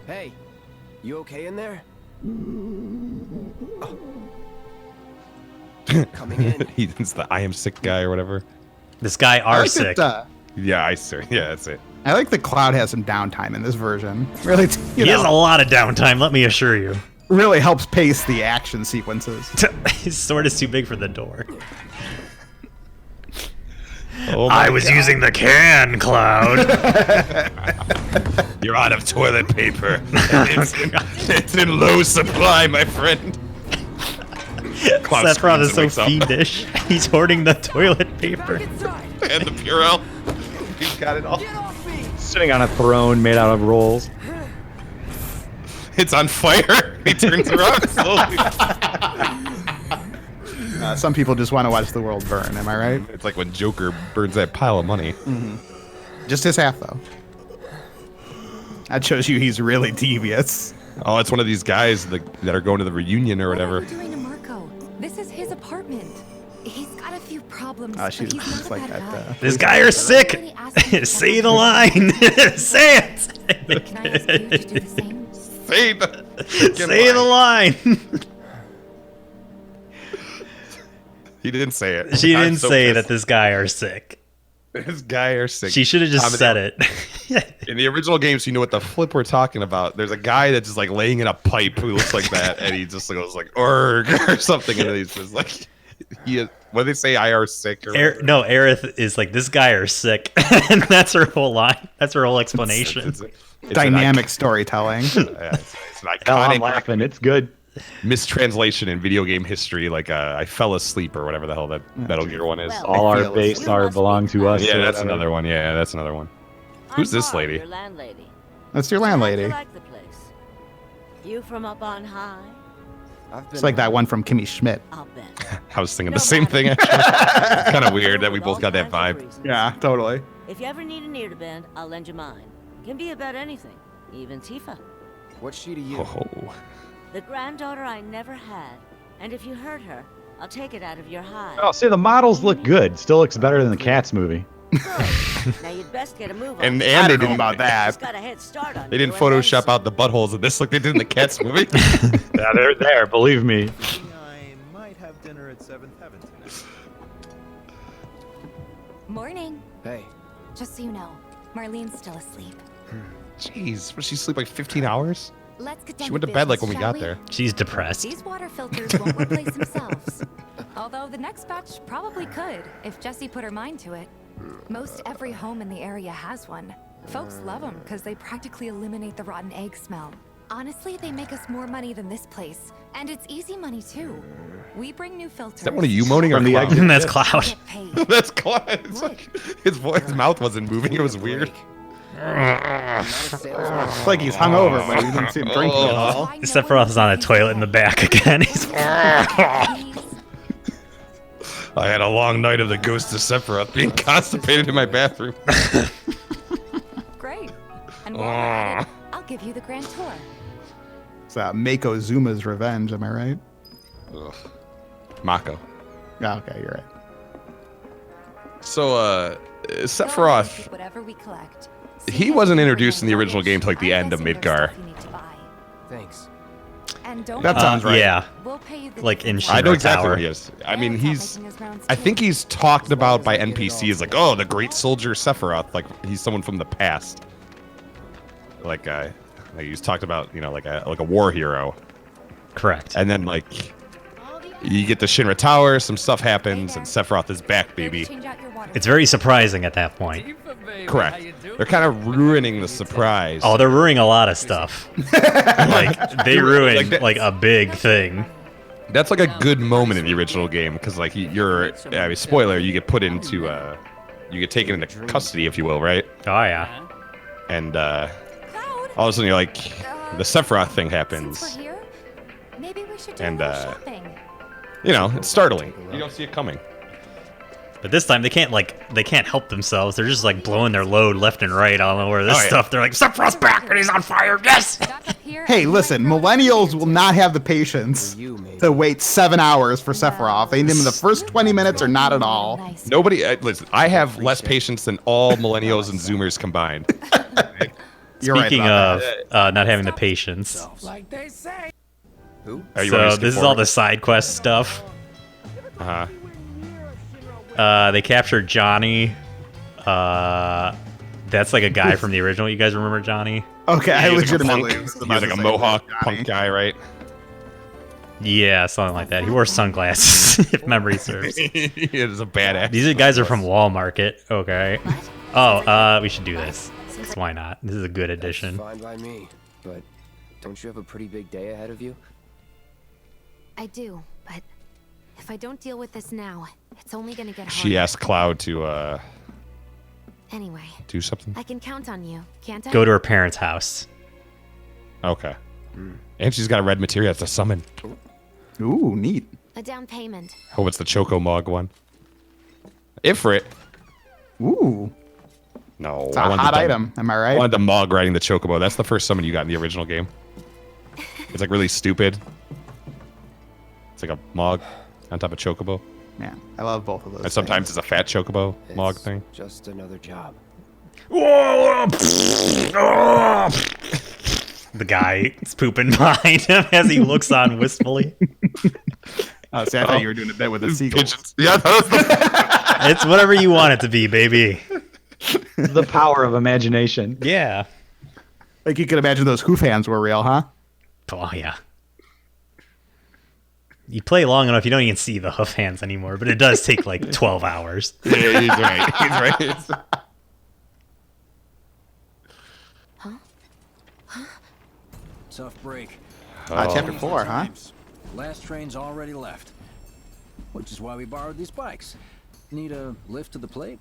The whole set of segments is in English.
Hey, you okay in there? Coming in. He's the I am sick guy or whatever. This guy I are like sick. that, Yeah, I see. Yeah, that's it. I like that Cloud has some downtime in this version. Really, He has a lot of downtime, let me assure you. really helps pace the action sequences. His sword is too big for the door. Oh I was using the can, Cloud. You're out of toilet paper. It's in low supply, my friend. Cloud Sephiroth is so screams and wakes up. fiendish. He's hoarding the toilet paper. And the Purell. He's got it all. Sitting on a throne made out of rolls. It's on fire. He turns around slowly. Some people just want to watch the world burn. Am I right? It's like when Joker burns that pile of money. Just his half, though. That shows you he's really devious. Oh, it's one of these guys that are going to the reunion or whatever. What are you doing to Marco? This is his apartment. He's got a few problems. but She's he's not a like bad that. guy. This guy are sick. Say the line. Say it. Can I ask you to do the same? Say the, Say the line. He didn't say it. She I'm didn't so say pissed. that this guy are sick. This guy are sick. She should have just said it. In the original games, you know what the flip we're talking about. There's a guy that's just like laying in a pipe who looks like that, and he just goes like "org" or something, and he's just like, what do they say? I are sick. Or No, Aerith is like, this guy are sick, and that's her whole line. That's her whole explanation. It's Dynamic storytelling. It's an Hell, I'm iconic laughing. It's good. mistranslation in video game history, like I fell asleep or whatever the hell that Metal Gear one is. All our feel base it. are belong to us. Yeah, or that's whatever. another one. Yeah, that's another one. Who's this lady? Your landlady. That's your How'd landlady. you like the place? You from up on high? It's like that one from Kimmy Schmidt. I'll bet. I was thinking the same thing. Actually, it's kind of weird that we both got that vibe. Yeah, totally. If you ever need an ear to bend, I'll lend you mine. Can be about anything, even Tifa. What's she to you? Oh, The granddaughter I never had. And if you hurt her, I'll take it out of your hide. Oh, see, the models look good. Still looks better than the Cats movie. Good. Now you'd best get a move on. and I they don't know didn't about that. She's got a head start on they you, didn't and then Photoshop some. out the buttholes of this like they did in the Cats movie. Yeah, they're there. Believe me. I might have dinner at 7th Heaven tonight. Morning. Hey, Just so you know, Marlene's still asleep. Jeez, was she sleep like 15 hours? Let's get down She went to to bed like business, when we shall got there. She's depressed. These water filters won't replace themselves. Although the next batch probably could, if Jessie put her mind to it. Most every home in the area has one. Folks love them because they practically eliminate the rotten egg smell. Honestly, they make us more money than this place. And it's easy money, too. We bring new filters. Is that one of you moaning or From the Cloud? exit. That's Cloud. Get paid. That's Cloud. It's like his voice, his mouth wasn't moving. It was weird. It's like he's hungover, but he didn't seem drinking at all. Sephiroth's on a toilet in the back again. He's I had a long night of the Ghost of Sephiroth being constipated in my bathroom. Great. And while we're at it, I'll give you the grand tour. It's Mako Zuma's revenge, am I right? Ugh. Mako. Yeah, okay, you're right. So, Go ahead and Sephiroth, keep whatever we collect. he wasn't introduced in the original game till like the I'm end of guessing there's Midgar. stuff you need to buy. thanks. And don't That sounds right. Yeah. We'll pay you the Like in difference. I know Shinra exactly Tower. what he is. I mean, Aaron's not he's. making his rounds I too. think he's talked about by NPCs like, oh, the great soldier Sephiroth. Like he's someone from the past. Like he's talked about, you know, like a war hero. Correct. And then like you get the Shinra Tower, some stuff happens, and Sephiroth is back, baby. Change out your water It's very surprising at that point. Correct. They're kind of ruining the surprise. Oh, they're ruining a lot of stuff. Like they ruined that- like a big thing. That's like a good moment in the original game because like you're, I mean, spoiler, you get put into, you get taken into custody, if you will, right? Oh yeah. And Cloud, all of a sudden you're like, the Sephiroth thing happens. since we're here, maybe we should do And, a little shopping. You know, it's startling. You don't see it coming. But this time they can't help themselves. They're just like blowing their load left and right all over this Oh, yeah. stuff. They're like, Sephiroth's back and he's on fire. Yes. Dock up here Hey, and listen, right millennials will not have the patience You, maybe. to wait 7 hours for Sephiroth. They need him in the first 20 minutes or not at all. Nice. Nobody, listen, I have less patience than all millennials and Zoomers combined. You're right Speaking about of not having the patience, Who? Are you ready so to skip this is all forward? the side quest stuff. Uh-huh. They captured Johnny. That's like a guy from the original. You guys remember Johnny? Okay, I He was like a legitimately. punk. was He about was to like a say mohawk Johnny. punk guy, right? Yeah, something like that. He wore sunglasses, if memory serves. He is a badass. These guys are from Wall Market. Okay. Oh, we should do this. 'Cause why not? This is a good addition. Fine by me. But don't you have a pretty big day ahead of you? I do, but if I don't deal with this now, it's only gonna get harder. She asked Cloud to Anyway, do something. I can count on you, can't I? Go to her parents' house. Okay. And she's got a red materia to summon. Ooh, neat. A down payment. Oh, it's the Choco Mog one. Ifrit. Ooh, No. it's a I wanted hot the- item. Am I I right? wanted the Mog riding the Chocobo. That's the first summon you got in the original game. It's like really stupid. It's like a Mog on top of Chocobo. Yeah, I love both of those. And sometimes it's a fat Chocobo Mog It's thing. just another job. The guy is pooping behind him as he looks on wistfully. Oh, see, I thought you were doing a bit with the seagulls. Pigeons. Yeah, that was the It's whatever you want it to be, baby. The power of imagination. Yeah. Like you could imagine those Who fans were real, huh? Oh, yeah. You play long enough, you don't even see the hoof hands anymore, but it does take like 12 hours. Yeah, he's right. He's right. Tough break. Chapter 4, huh? Last train's already left. Which is why we borrowed these bikes. Need a lift to the plate?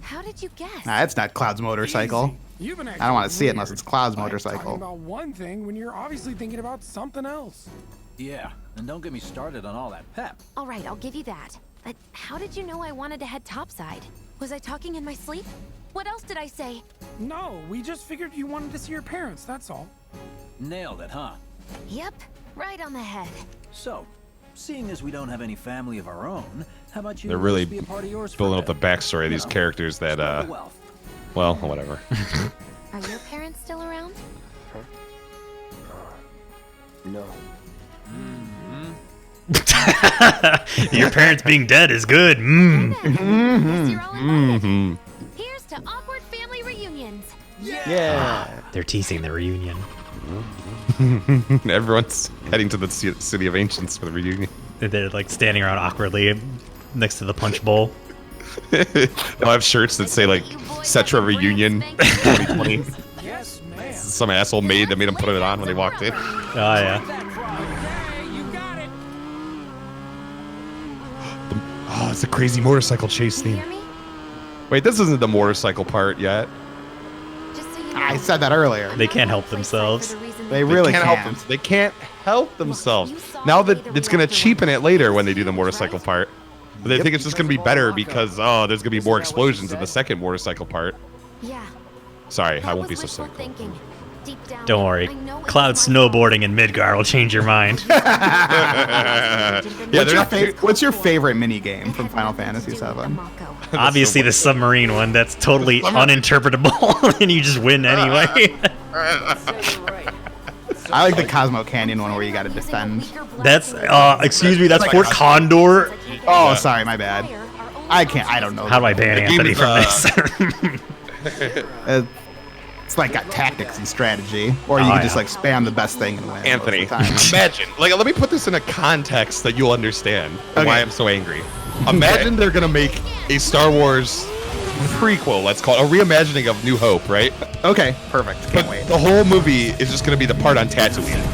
How did you guess? Nah, it's not Cloud's motorcycle. You've been I don't want to see it unless it's Cloud's talking motorcycle. about one thing when you're obviously thinking about something else. Yeah, and don't get me started on all that pep. All right, I'll give you that. But how did you know I wanted to head topside? Was I talking in my sleep? What else did I say? No, we just figured you wanted to see your parents, that's all. Nailed it, huh? Yep, right on the head. So, seeing as we don't have any family of our own, how about you They're really be a part of yours for building a up the bit? backstory of these You know, characters that, spread the wealth. well, whatever. Are your parents still around? No. Your parents being dead is good. Mm. Guess you're all invited. Hmm. Here's to awkward family reunions. Yeah. They're teasing the reunion. Everyone's heading to the City of Ancients for the reunion. They're like standing around awkwardly next to the punch bowl. They'll have shirts that say like Cetra Reunion 2020. Yes, ma'am. Some asshole made that made them put it on when they walked in. Oh, yeah. Hey, you got it. Oh, it's a crazy motorcycle chase You theme. hear me? Wait, this isn't the motorcycle part yet. Just so you know, I said that earlier. They can't help themselves. They really can't can't. help them. They can't help themselves. you saw Now the that way the it's gonna reactor cheapen it was later when they built, do the motorcycle right? part. But they think it's just gonna be better because there's gonna be more explosions in the second motorcycle part. Yeah. Sorry, that I won't be was so wishful cynical. thinking. Deep down, Don't worry. I know it Cloud was my snowboarding in Midgar will change your mind. Yeah, What's your favorite mini game from Final Fantasy VII? Obviously, the submarine one. That's totally uninterpretable, and you just win anyway. I like the Cosmo Canyon one where you got to defend. That's, excuse me, that's Fort Condor. Oh, sorry, my bad. I don't know. How do I ban Anthony from this? It's like got tactics and strategy, or you Oh, can just yeah. like spam the best thing and win. Anthony, most of the time. imagine. Like, let me put this in a context that you'll understand Okay. why I'm so angry. Imagine they're gonna make a Star Wars prequel. Let's call it a reimagining of New Hope, right? Okay, perfect. Can't But wait. the whole movie is just gonna be the part on Tatooine.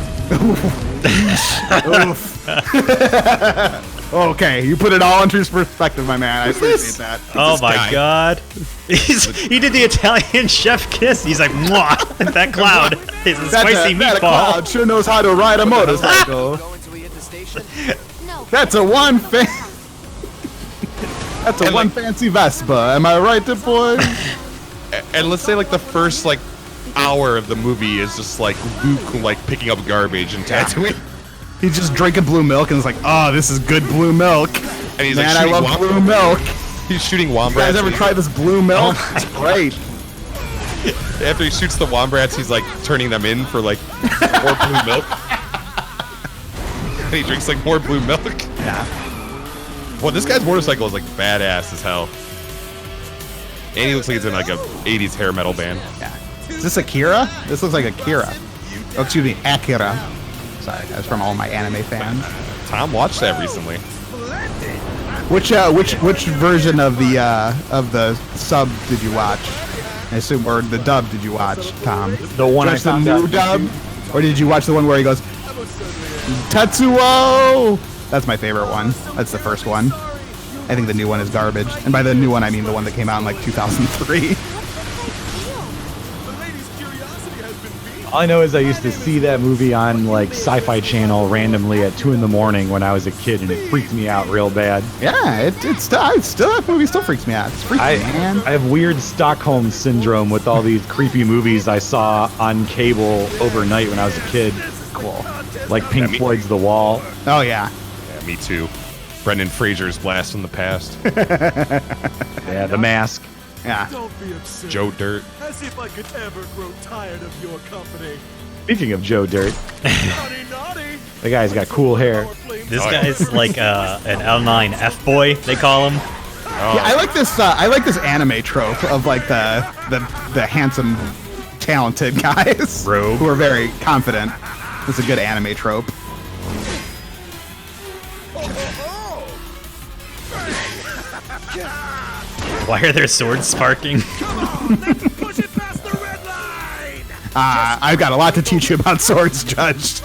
Okay, you put it all into perspective, my man. I appreciate that. Oh this my guy? god. He did the Italian chef kiss. He's like, mwah, that Cloud is a spicy that meatball. Cloud sure knows how to ride a motorcycle. Go until we hit the station. No. That's a one fan. That's a And, one like- fancy Vespa. Am I right, boy? And let's say like the first like hour of the movie is just like Luke like picking up garbage in Tatooine. He's just drinking blue milk and is like, oh, this is good blue milk. And he's Man, like I shooting love blue milk. He's shooting You wombats. guys ever tried this blue milk? Oh It's great. After he shoots the Wombrats, he's like turning them in for like more blue milk. And he drinks like more blue milk. Yeah. Well, this guy's motorcycle is like badass as hell. And he looks like he's in like a 80s hair metal band. Yeah. Is this Akira? This looks like Akira. Oh, excuse me, Akira. Sorry, that's from all my anime fans. Tom watched that recently. Which version of the sub did you watch? I assume, or the dub did you watch, Tom? The one I Just the found new out dub, or did you watch the one where he goes Tetsuo? That's my favorite one. That's the first one. I think the new one is garbage, and by the new one I mean the one that came out in like 2003. All I know is I used to see that movie on like Sci-Fi Channel randomly at 2 in the morning when I was a kid, and it freaked me out real bad. Yeah, it's still that movie still freaks me out. It's freaky, man. I have weird Stockholm syndrome with all these creepy movies I saw on cable overnight when I was a kid. Cool. Like Pink Floyd's The Wall. Oh yeah. Yeah, me too. Brendan Fraser's Blast from the Past. Yeah, The Mask. Yeah. Don't be absurd. Joe Dirt. As if I could ever grow tired of your company. Speaking of Joe Dirt, Naughty, naughty. the guy's got cool hair. This guy's like an L9 F boy, they call him. Oh. Yeah, I like this. I like this anime trope of like the handsome, talented guys Rogue. who are very confident. It's a good anime trope. Why are their swords sparking? Push it past the red line. I've got a lot to teach you about swords, Judge.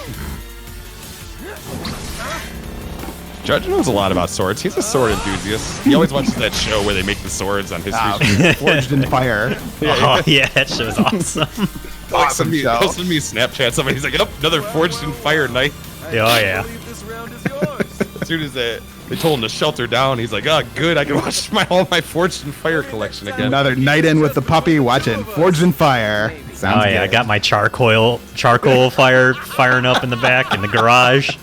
Judge knows a lot about swords. He's a sword enthusiast. He always watches that show where they make the swords on History Channel. Forged in Fire. Oh yeah, that show's awesome. Like, send me, show. he'll send me Snapchat. Somebody's like, "Yep, another Forged in Fire night." Oh yeah. This round is yours. As soon as they told him to shelter down, he's like, "Oh, good, I can watch all my Forged in Fire collection again." Another night in with the puppy watching Forged in Fire. Sounds Oh yeah, I good. got my charcoal fire firing up in the back in the garage,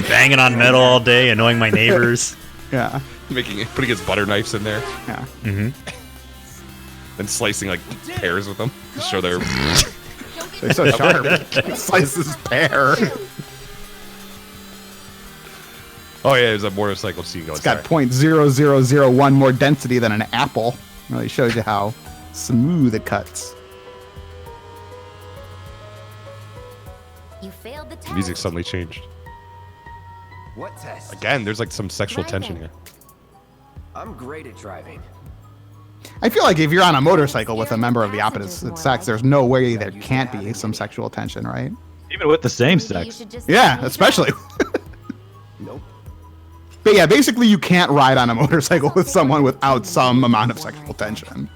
banging on metal all day, annoying my neighbors. Yeah. Putting his butter knives in there, Yeah. and slicing like pears with them to show their. They're so sharp. Slices pear. Oh yeah, there's a motorcycle scene going. It's got .0001 more density than an apple. Really shows you how smooth it cuts. You failed the test. Music suddenly changed. What test? Again, there's like some sexual tension here. I'm great at driving. I feel like if you're on a motorcycle with a member of the opposite sex, there's no way there can't be some sexual tension, right? Even with the same Maybe you sex. should just Yeah, let me especially. Nope. But yeah, basically you can't ride on a motorcycle with someone without some amount of sexual tension.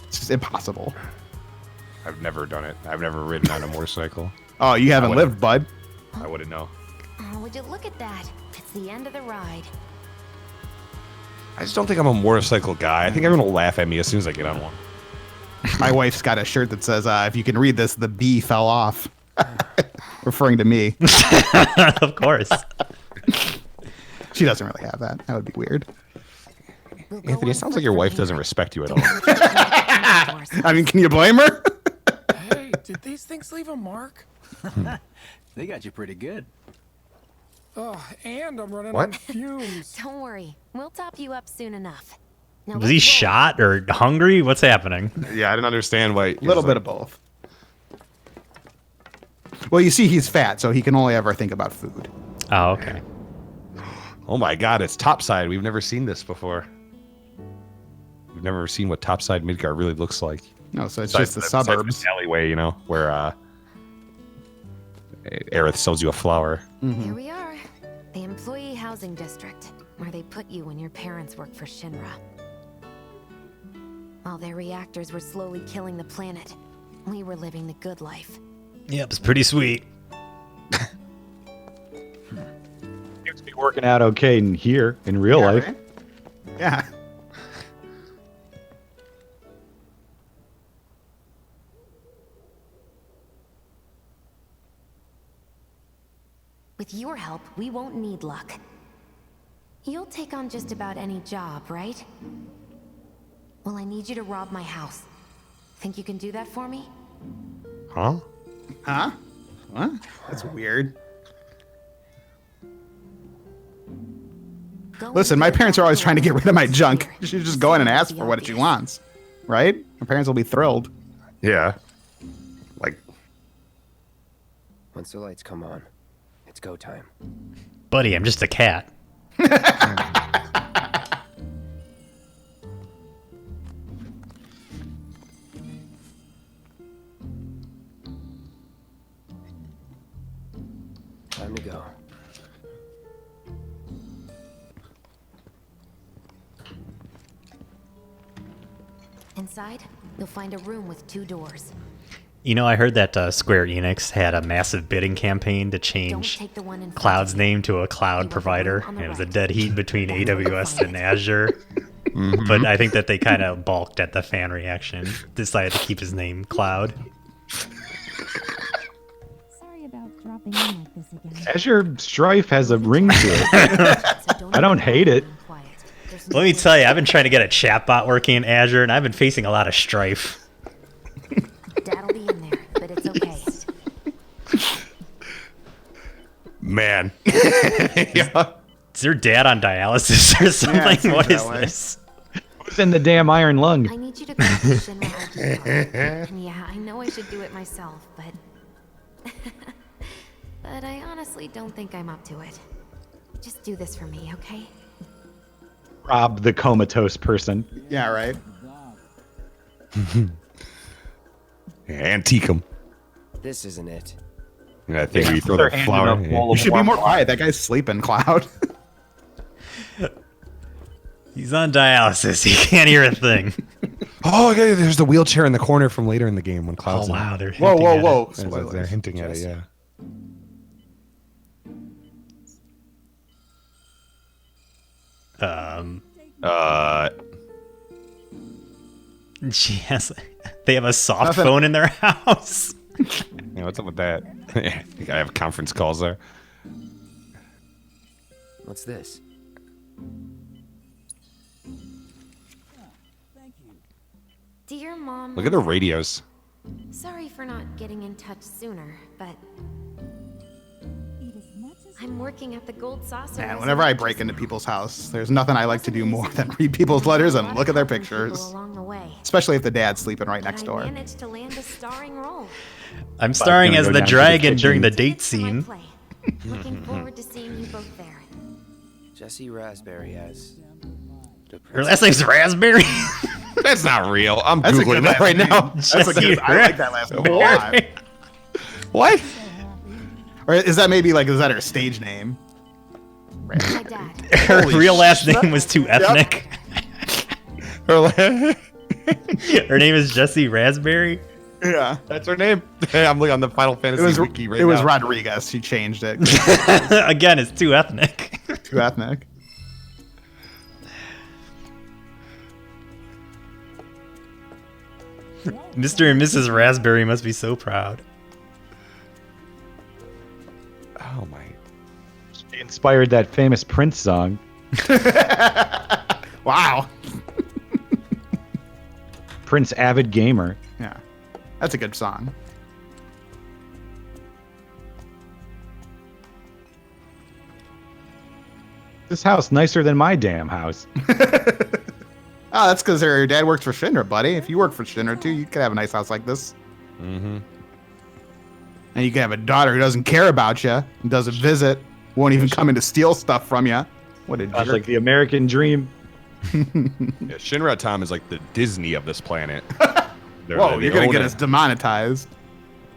It's just impossible. I've never done it. I've never ridden on a motorcycle. Oh, you haven't wouldn't- lived, bud. I wouldn't know. Oh, would you look at that? It's the end of the ride. I just don't think I'm a motorcycle guy. I think everyone will laugh at me as soon as I get on one. My wife's got a shirt that says, if you can read this, the B fell off. Referring to me. Of course. She doesn't really have that. That would be weird. We'll go Anthony, one it sounds foot like your from wife here. doesn't respect you at all. I mean, can you blame her? Hey, did these things leave a mark? They got you pretty good. Oh, and I'm running What? on fumes. Don't worry, we'll top you up soon enough. Now Was let's he roll. shot or hungry? What's happening? Yeah, I didn't understand why. A little bit of both. Well, you see, he's fat, so he can only ever think about food. Oh, okay. Oh my God, it's topside. We've never seen this before. We've never seen what topside Midgar really looks like. No, so it's Besides just the besides suburbs. the alleyway, you know, where Aerith sells you a flower. Here we are, the employee housing district, where they put you when your parents worked for Shinra. While their reactors were slowly killing the planet, we were living the good life. Yep, it's pretty sweet. Seems to be working out okay in here, in real life. Right? Yeah. With your help, we won't need luck. You'll take on just about any job, right? Well, I need you to rob my house. Think you can do that for me? Huh? Huh? What? That's weird. Listen, my parents are always trying to get rid of my junk. She should just go in and ask for what she wants. Right? My parents will be thrilled. Yeah. Like, Once the lights come on, it's go time. Buddy, I'm just a cat. Time to go. Inside, you'll find a room with 2 doors. You know, I heard that Square Enix had a massive bidding campaign to change take the one in front Cloud's of you. name to a cloud provider. on And the it was a right. dead heat between That's where you'll AWS find and it. Azure. But I think that they kind of balked at the fan reaction. Decided to keep his name Cloud. Sorry about dropping in like this again. Azure Strife has a ring to it. I don't hate it. Let me tell you, I've been trying to get a chatbot working in Azure, and I've been facing a lot of strife. Dad'll be in there, but it's okay. man. Yeah. Is your dad on dialysis or something? it seems What that is way. this? Who's in the damn iron lung? I need you to go to the Shinra ID card. And yeah, I know I should do it myself, but... but I honestly don't think I'm up to it. Just do this for me, okay? Rob the comatose person. Yeah, right. Antique 'em. This isn't it. I think you throw They're that handing flower. up Yeah. all You of should be our more blood. quiet. That guy's sleeping, Cloud. He's on dialysis. He can't hear a thing. Oh, okay. There's the wheelchair in the corner from later in the game when Cloud's Oh, in. wow. They're Whoa, hinting whoa, at it. whoa. They're Spoilers. hinting at it, yeah. She has. They have a soft Nothing. phone in their house. Yeah, what's up with that? I have conference calls there. What's this? Dear Mom... Look at the radios. Sorry for not getting in touch sooner, but... I'm working at the Gold Saucer. Man, as whenever an I break actress into now. people's house, there's nothing I like to do more than read people's letters and look at their pictures. Along the way. Especially if the dad's sleeping right But next I door. managed to land a starring role. I'm starring gonna as go the down to the dragon during the kitchen. date Next time I scene. play. Looking forward to seeing you both there. Jesse Raspberry as... the Her last name's Raspberry. That's not real. I'm That's a Googling good that last right name. now. That's a good. I like that last name a lot. What? Or is that maybe like, is that her stage name? My dad. Her Holy real last shit. name was too ethnic. Her name is Jessie Raspberry. Yeah. That's her name. I'm looking on the Final It Fantasy was wiki right it was now. Rodriguez. She changed it. Again, it's too ethnic. Too ethnic. Mr. and Mrs. Raspberry must be so proud. Oh my. She inspired that famous Prince song. Wow. Prince Avid Gamer. Yeah. That's a good song. This house nicer than my damn house. Oh, that's because your dad works for Shinra, buddy. If you work for Shinra too, you could have a nice house like this. Mm-hmm. And you can have a daughter who doesn't care about you, and doesn't visit, won't even come in to steal stuff from you. What a Sounds jerk. like the American dream. Yeah, Shinra Tom is like the Disney of this planet. Whoa, you're going to get us demonetized.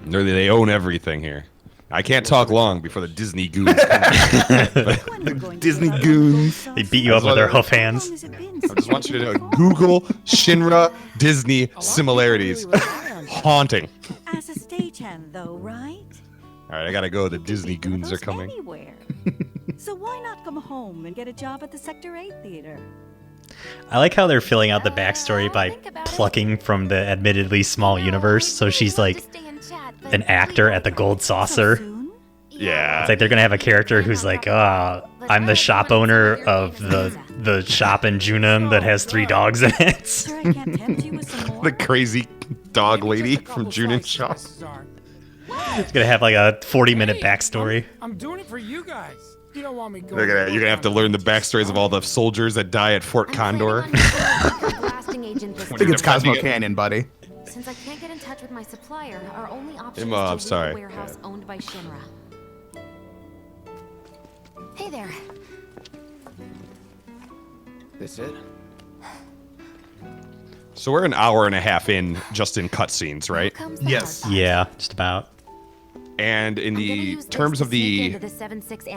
They own everything here. I can't talk long before the Disney goons come. Disney goons. They beat you up with their hoof hands. I just want you to know, Google Shinra Disney similarities. Haunting. As a stagehand, though, right? All right, I gotta go. The Disney goons are coming. Anywhere. So why not come home and get a job at the Sector 8 theater? I like how they're filling out the backstory by think about it. plucking from the admittedly small universe. So she's like Stay in chat, an but actor we at the both Gold So Saucer. soon? Yeah. It's like they're gonna have a character who's like, oh, I'm the shop owner of the shop in Juneau that has 3 dogs in it. Sure, I can't tempt you with some more. The crazy dog lady from Junin Shop. It's gonna have like a 40-minute backstory. I'm doing it for you guys. You don't want me going. You're gonna have to learn the backstories of all the soldiers that die at Fort Condor. I think it's Cosmo Canyon, buddy. Since I can't get in touch with my supplier, our only option I'm is to sorry. leave a warehouse owned by Shinra. Hey there. This it? So we're an hour and a half in, just in cutscenes, right? Yes. Yeah, just about. And in the terms of the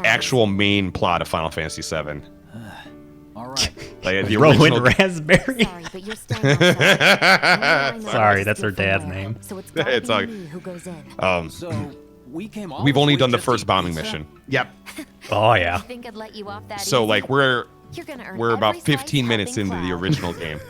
actual main plot of Final Fantasy VII, All right. like the Rowan original. Raspberry. Sorry, but you're staying outside. Sorry, that's her dad's name. So it's It's all- me who goes in. So we came all We've this only way done the just to first eat bombing pizza? mission, Yep. Oh yeah. I think I'd let you off that so easy. like we're You're gonna earn about every slice 15 minutes helping into the Cloud. original game.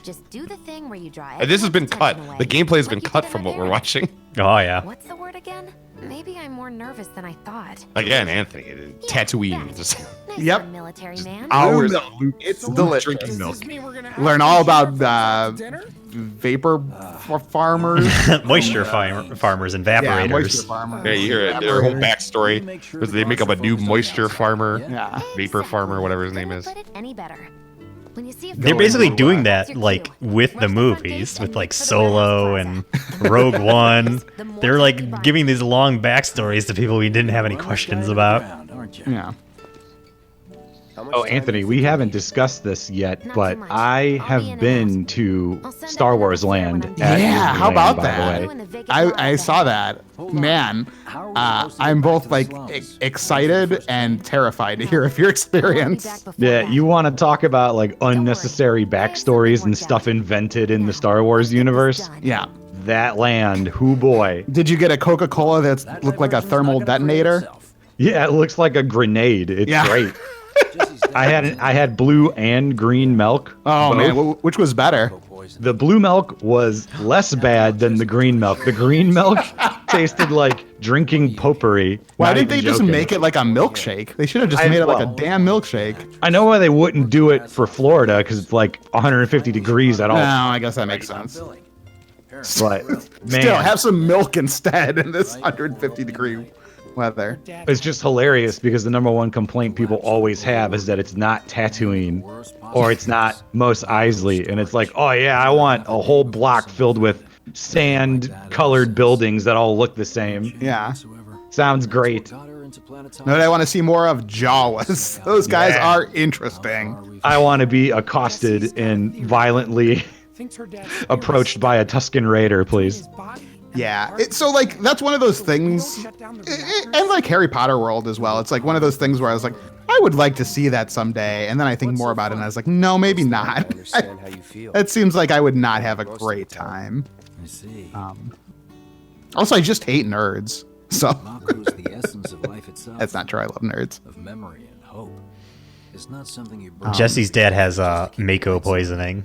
Just do the thing where you draw And this has been everyone's cut. attention away. The gameplay has Like been you cut did from in what we're Error. watching. Oh yeah. What's the word again? Maybe I'm more nervous than I thought. Again, Anthony, Tatooine. Just Nice Yep. one, military man. Hours. It's delicious. drinking milk. Does this mean we're gonna Learn have all to share about for dinner? vapor farmers. Moisture farmers and Yeah, evaporators. moisture farmers. Yeah, you hear their whole backstory. Make sure Because they make up a new moisture farmer, Yeah. vapor farmer, whatever his name Couldn't is. have put it any better. When you see a They're photo basically of doing it, that that's your like cue. with the Rush to front movies, gate with and like look for the Solo warehouse and plaza. Rogue One. The more They're time you like buy giving these long backstories to people we didn't have any questions about. Aren't you? Yeah. How much Oh, time do Anthony, you we think you haven't need? discussed this yet, Not but too much. I I'll be in have and been out. to I'll send Star everyone Wars up there when Land I'm at done. Yeah, how Disneyland, about by that? the way. In the vacant lot I up saw ahead. that. Man, How are we supposed to I'm get back both to the like slums? excited and terrified to hear of your experience. Yeah, you want to talk about like unnecessary backstories and stuff invented in the Star Wars universe? Yeah. That land, whoo boy. Did you get a Coca-Cola that That looked like a diversion's thermal not gonna create detonator? itself. Yeah, it looks like a grenade. It's Yeah. great. Jesse's dad I had blue and green milk. Oh both. man, which was better? poison. The blue milk was less bad than the green milk. The green milk tasted like drinking potpourri. Why Not didn't they even just joking. make it like a milkshake? They should have just made it like a damn milkshake. I know why they wouldn't do it for Florida because it's like 150 degrees at No, all. I guess that makes sense. But man, Still, have some milk instead in this 150-degree weather. it's just hilarious because the number one complaint people always have is that it's not Tatooine or it's not Mos Eisley, and it's like, oh yeah, I want a whole block filled with sand-colored buildings that all look the same. Yeah. Sounds great. Know what I want to see more of? Jawas. Those guys Yeah. are interesting. I want to be accosted and violently approached by a Tusken Raider, please. Yeah. So like that's one of those things, and like Harry Potter World as well. It's like one of those things where I was like, I would like to see that someday, and then I think more about it, and I was like, no, maybe I not. understand how you feel. It seems like I would not have a great time. I see. Also, I just hate nerds, so Mako's the essence of life itself. that's not true. I love nerds. Of memory and hope. It's not something you Jesse's dad has Mako poisoning.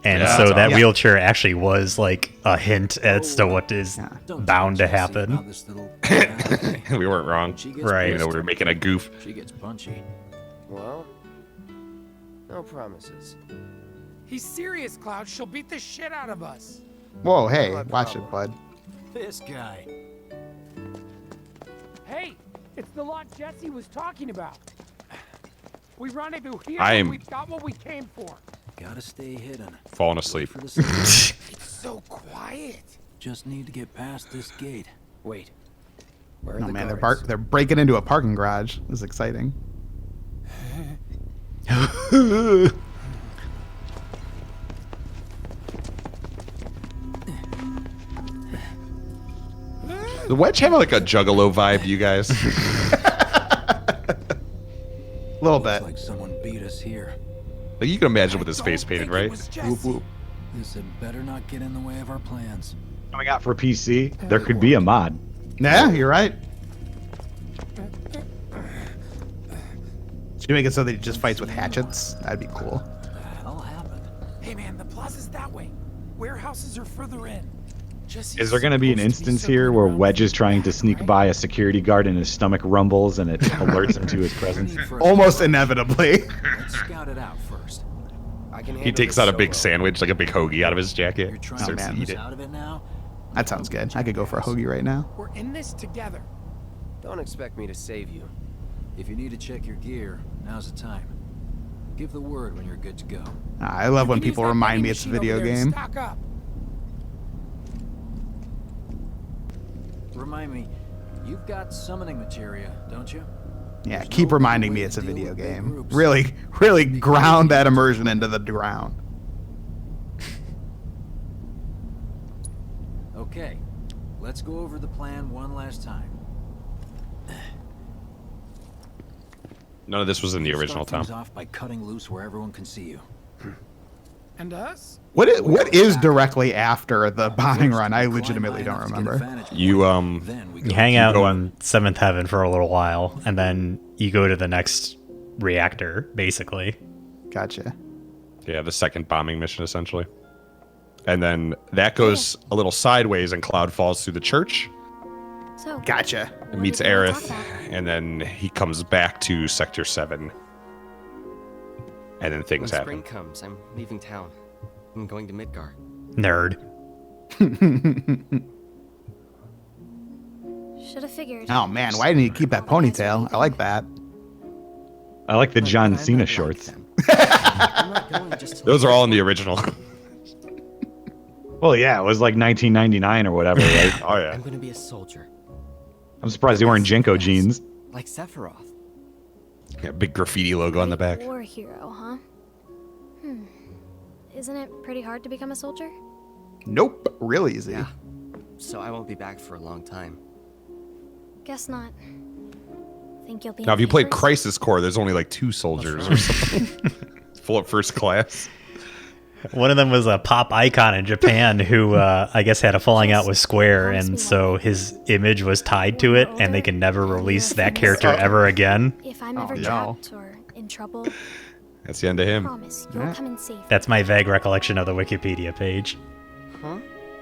And Yeah, so that's that awesome. wheelchair actually was like a hint as to what is Don't bound to tell Jessie happen. about this little- We weren't wrong. She gets Right. Even though we pissed. were making a goof. She gets punchy. Well, no promises. He's serious, Cloud. She'll beat the shit out of us. Whoa, hey, watch it, bud. This guy. Hey, it's the lot Jesse was talking about. We rendezvous here. I and am- We've got what we came for. Gotta stay hidden. Falling asleep. For the sun. It's so quiet. Just need to get past this gate. Wait. Where are Oh the man, guards? they're breaking into a parking garage. This is exciting. The Wedge have like a Juggalo vibe, you guys. A little Looks bit. like someone beat us here. Like you can imagine with his face painted, right? Whoop, whoop. This had better not get in the way of our plans. Coming out for PC, there could be a mod. Yeah, you're right. Should you make it so that he just fights with hatchets? That'd be cool. What the hell happened? Hey man, the plaza's that way. Warehouses are further in. Is there going to be an instance here where Wedge is trying to sneak by a security guard and his stomach rumbles and it alerts him to his presence? Almost inevitably. Let's scout it out first. He takes out a big sandwich, like a big hoagie out of his jacket. You're trying Starts to to eat eat it. out of it now? That sounds good. I could go for a hoagie right now. We're in this together. Don't expect me to save you. If you need to check your gear, now's the time. Give the word when you're good to go. I love when You can use people that remind me vending it's a machine video over there to game. Stock up. Remind me, you've got summoning materia, don't you? Yeah, There's keep no reminding way me to it's a deal video with big game. groups. Really ground that immersion into the ground. Okay, let's go over the plan one last time. None of this was in the original, Start Tom. things off by cutting loose where everyone can see you. And us? What is directly after the bombing run? I legitimately don't remember. You You hang out in Seventh Heaven for a little while, and then you go to the next reactor, basically. Gotcha. Yeah, the second bombing mission, essentially. And then that goes a little sideways, and Cloud falls through the church. So, Gotcha. And meets Aerith, and then he comes back to Sector 7. And then things When happen. spring comes, I'm leaving town. I'm going to Midgar. Nerd. should have figured. Oh man, why didn't you keep that ponytail? I like that. I like the John Cena shorts. Those are all in the original. Well, yeah, it was like 1999 or whatever, right? Oh, yeah. I'm going to be a soldier. I'm surprised they weren't Jenko jeans. Like Sephiroth. Yeah, big graffiti logo on the back. War hero, huh? Isn't it pretty hard to become a soldier? Nope, real easy. Yeah. So I won't be back for a long time. Guess not. Think you'll be. Now, if you okay play first? Crisis Core, there's only like 2 soldiers or something. Full up first class. One of them was a pop icon in Japan who I guess had a falling out with Square, and so his image was tied to it, and they can never release that character ever again. If I'm ever no. trapped or in trouble, That's the end of him. promise you'll come and save me. That's my vague recollection of the Wikipedia page. Huh?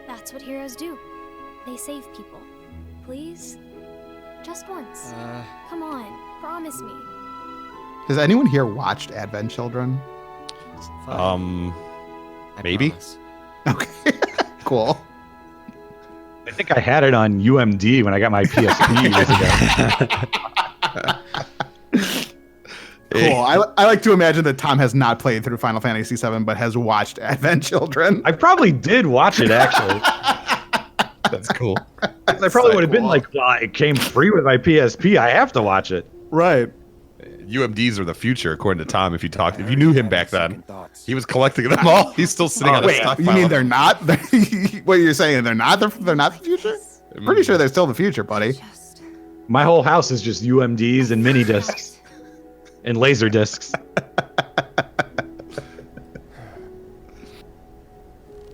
That's what heroes do. They save people. Please? Just once. Come on, promise me. Has anyone here watched Advent Children? I Maybe? promise. Okay, cool. I think I had it on UMD when I got my PSP years ago. Cool. I like to imagine that Tom has not played through Final Fantasy VII, but has watched Advent Children. I probably did watch it, actually. That's cool. I probably would have been like, well, it came free with my PSP. I have to watch it. Right. UMDs are the future, according to Tom. If you knew him back then, he was collecting them all. He's still sitting on a Wait, stockpile. you mean they're not? What you're saying? They're not? They're not the future? Pretty sure they're still the future, buddy. My whole house is just UMDs and mini discs and laser discs.